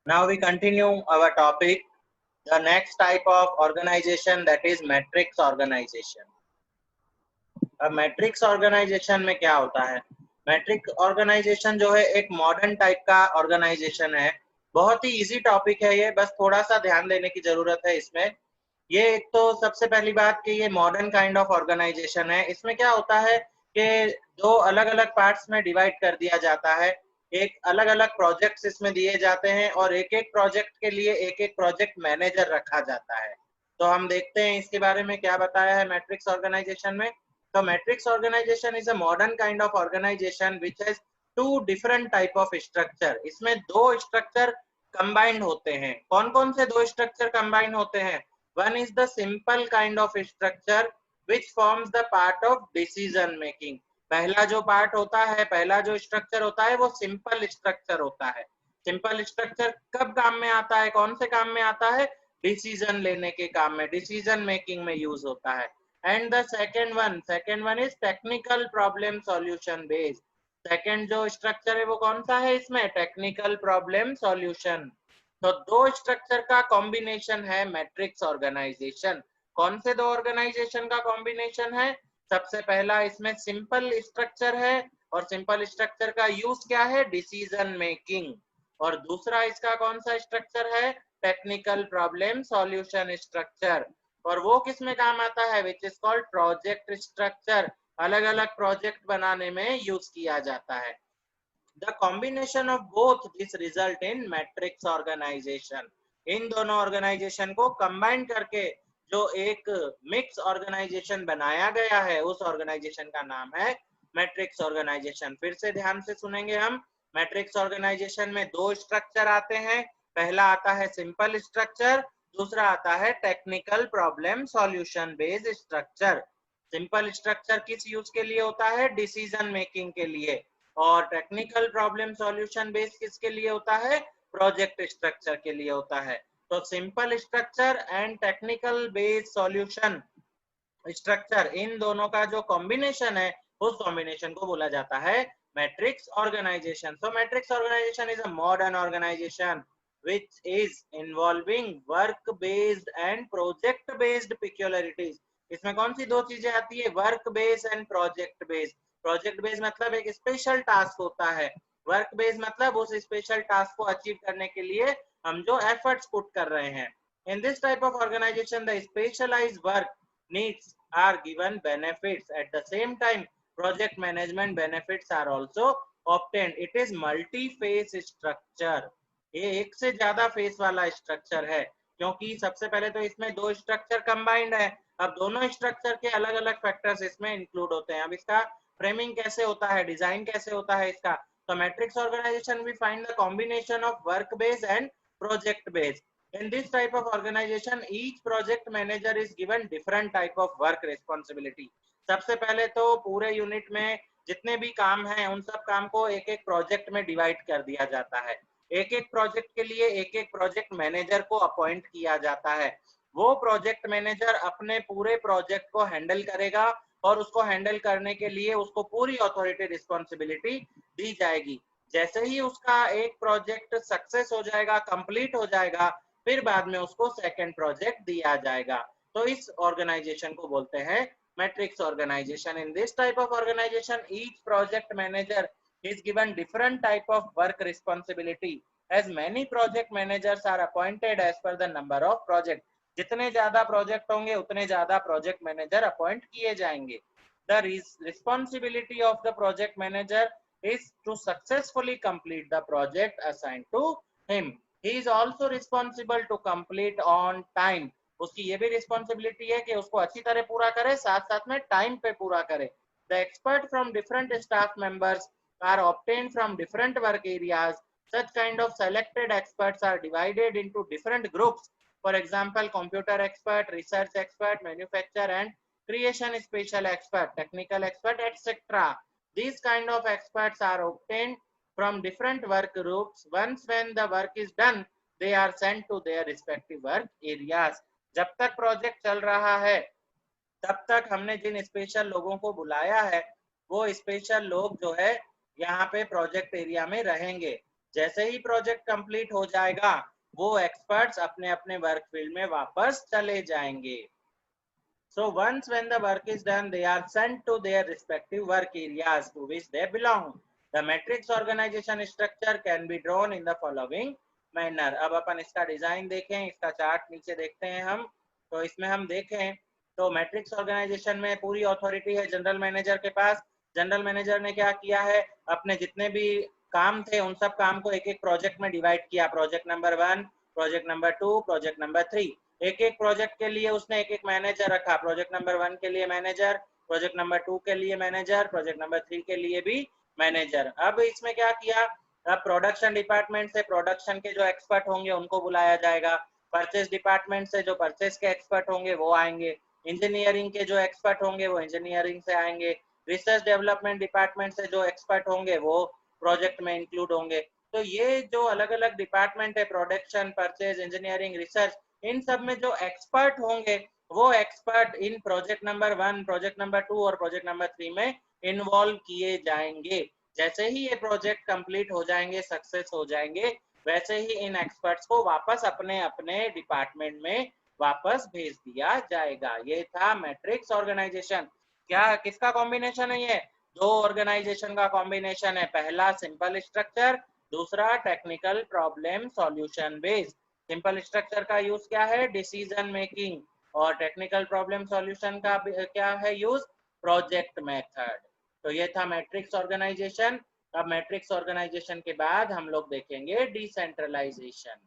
Now we continue our topic, the next type of organization, that is matrix organization. अब matrix organisation में क्या होता है? Matrix organisation जो है एक मॉडर्न टाइप का ऑर्गेनाइजेशन है। बहुत ही इजी टॉपिक है ये, बस थोड़ा सा ध्यान देने की जरूरत है इसमें। ये एक तो सबसे पहली बात कि ये मॉडर्न काइंड ऑफ ऑर्गेनाइजेशन है। इसमें क्या होता है कि दो अलग अलग पार्ट्स में डिवाइड कर दिया जाता है। एक अलग अलग प्रोजेक्ट्स इसमें दिए जाते हैं और एक एक प्रोजेक्ट के लिए एक एक प्रोजेक्ट मैनेजर रखा जाता है। तो हम देखते हैं इसके बारे में क्या बताया है मैट्रिक्स ऑर्गेनाइजेशन में। तो matrix organisation is a modern kind of organisation which has two different type of structure. इसमें दो स्ट्रक्चर कंबाइंड होते हैं। कौन कौन से दो स्ट्रक्चर कंबाइंड होते हैं? One is the simple kind of structure which forms the part of decision making. पहला जो पार्ट होता है, पहला जो स्ट्रक्चर होता है वो सिंपल स्ट्रक्चर होता है। सिंपल स्ट्रक्चर कब काम में आता है, कौन से काम में आता है? डिसीजन लेने के काम में, डिसीजन मेकिंग में यूज होता है। And the second one is technical problem solution based. Second जो स्ट्रक्चर है वो कौन सा है इसमें? Technical problem solution. तो दो स्ट्रक्चर का कॉम्बिनेशन है मैट्रिक्स ऑर्गेनाइजेशन। कौन से दो ऑर्गेनाइजेशन का कॉम्बिनेशन है? सबसे पहला इसमें सिंपल स्ट्रक्चर है और सिंपल स्ट्रक्चर का यूज क्या है? Decision making. और दूसरा इसका कौन सा स्ट्रक्चर है? Technical problem solution structure. और वो किस में काम आता है? Which is called project structure. अलग अलग प्रोजेक्ट बनाने में यूज किया जाता है। The combination of both this result in matrix organization. इन दोनों ऑर्गेनाइजेशन को कंबाइन करके जो एक मिक्स ऑर्गेनाइजेशन बनाया गया है उस ऑर्गेनाइजेशन का नाम है मैट्रिक्स ऑर्गेनाइजेशन। फिर से ध्यान से सुनेंगे हम। मैट्रिक्स ऑर्गेनाइजेशन में दो स्ट्रक्चर आते हैं। पहला आता है सिंपल स्ट्रक्चर, दूसरा आता है technical problem solution based structure. Simple structure किस यूज के लिए होता है? डिसीजन मेकिंग के लिए। और टेक्निकल प्रॉब्लम सॉल्यूशन बेस्ड किसके लिए होता है? प्रोजेक्ट स्ट्रक्चर के लिए होता है। तो simple structure and technical based solution structure, इन दोनों का जो कॉम्बिनेशन है उस कॉम्बिनेशन को बोला जाता है matrix organisation. So matrix organisation is a modern organisation which is involving work based and project based peculiarities. इसमें कौन सी दो चीजें आती है? Work based and project based. Project based मतलब एक स्पेशल टास्क होता है, वर्क बेस्ड मतलब उस स्पेशल टास्क को अचीव करने के लिए हम जो एफर्ट्स पुट कर रहे हैं। In this type of organisation the specialised work needs are given benefits. At the same time, project management benefits are also obtained. It is multi-phase structure. ये एक से ज्यादा फेस वाला स्ट्रक्चर है क्योंकि सबसे पहले तो इसमें दो स्ट्रक्चर कंबाइंड है। अब दोनों स्ट्रक्चर के अलग अलग फैक्टर्स इसमें इंक्लूड होते हैं। अब इसका फ्रेमिंग कैसे होता है, डिजाइन कैसे होता है इसका? तो matrix organisation we find the combination of work based and project based. In this type of organization, each project manager is given different type of work responsibility. सबसे पहले तो पूरे यूनिट में जितने भी काम हैं उन सब काम को एक एक प्रोजेक्ट में डिवाइड कर दिया जाता है। एक एक प्रोजेक्ट के लिए एक एक प्रोजेक्ट मैनेजर को अपॉइंट किया जाता है। वो प्रोजेक्ट मैनेजर अपने पूरे प्रोजेक्ट को हैंडल करेगा और उसको हैंडल करने के लिए उसको पूरी अथॉरिटी रिस्पॉन्सिबिलिटी दी जाएगी। जैसे ही उसका एक प्रोजेक्ट सक्सेस हो जाएगा, कंप्लीट हो जाएगा, फिर बाद में उसको सेकंड प्रोजेक्ट दिया जाएगा। तो इस ऑर्गेनाइजेशन को बोलते हैं matrix organisation. In this type of organisation each project manager is given different type of work responsibility as many project managers are appointed as per the number of project. जितने ज्यादा project होंगे उतने ज्यादा project manager appoint किए जाएंगे। The responsibility of the project manager is to successfully complete the project assigned to him. He is also responsible to complete on time. उसकी ये भी रिस्पॉन्सिबिलिटी है कि उसको अच्छी तरह पूरा करे, साथ साथ में टाइम पे पूरा करे। The expert from different staff members are obtained from different work areas. Such kind of selected experts are divided into different groups. For example, computer expert, research expert, manufacture and creation special expert, technical expert, etc. These kind of experts are obtained from different work groups. Once when the work is done, they are sent to their respective work areas. जब तक project चल रहा है तब तक हमने जिन special लोगों को बुलाया है वो स्पेशल लोग जो है यहाँ पे प्रोजेक्ट एरिया में रहेंगे। जैसे ही प्रोजेक्ट कंप्लीट हो जाएगा वो एक्सपर्ट्स अपने अपने वर्क फील्ड में वापस चले जाएंगे. So once when the work is done, they are sent to their respective work areas to which they belong. The matrix organization structure can be drawn in the following manner. अब अपन इसका design देखें, इसका chart नीचे देखते हैं हम. तो इसमें हम देखें तो मैट्रिक्स ऑर्गेनाइजेशन में पूरी अथॉरिटी है जनरल मैनेजर के पास. जनरल मैनेजर ने क्या किया है, अपने जितने भी काम थे उन सब काम को एक एक प्रोजेक्ट में डिवाइड किया. Project number 1, project number 2, project number 3. एक एक प्रोजेक्ट के लिए उसने एक एक मैनेजर रखा. प्रोजेक्ट नंबर 1 के लिए मैनेजर, प्रोजेक्ट नंबर 2 के लिए मैनेजर, प्रोजेक्ट नंबर 3 के लिए भी मैनेजर. अब इसमें क्या किया, अब प्रोडक्शन डिपार्टमेंट से प्रोडक्शन के जो एक्सपर्ट होंगे उनको बुलाया जाएगा. परचेज डिपार्टमेंट से जो परचेज के एक्सपर्ट होंगे वो आएंगे. इंजीनियरिंग के जो एक्सपर्ट होंगे वो इंजीनियरिंग से आएंगे. रिसर्च डेवलपमेंट डिपार्टमेंट से जो एक्सपर्ट होंगे वो प्रोजेक्ट में इंक्लूड होंगे. तो ये जो अलग अलग डिपार्टमेंट है, प्रोडक्शन, परचेज, इंजीनियरिंग, रिसर्च, इन सब में जो एक्सपर्ट होंगे वो expert in project number 1, project number 2 और प्रोजेक्ट नंबर 3 में इन्वॉल्व किए जाएंगे. जैसे ही ये प्रोजेक्ट कंप्लीट हो जाएंगे, सक्सेस हो जाएंगे, वैसे ही इन एक्सपर्ट्स को वापस अपने अपने डिपार्टमेंट में वापस भेज दिया जाएगा. ये था मैट्रिक्स ऑर्गेनाइजेशन. क्या किसका कॉम्बिनेशन है ये? दो ऑर्गेनाइजेशन का कॉम्बिनेशन है. पहला सिंपल स्ट्रक्चर, दूसरा technical problem solution based. Simple structure का यूज क्या है, डिसीजन मेकिंग, और टेक्निकल प्रॉब्लम सॉल्यूशन का क्या है यूज, प्रोजेक्ट मेथड. तो ये था मैट्रिक्स ऑर्गेनाइजेशन. अब मैट्रिक्स ऑर्गेनाइजेशन के बाद हम लोग देखेंगे डिसेंट्रलाइजेशन.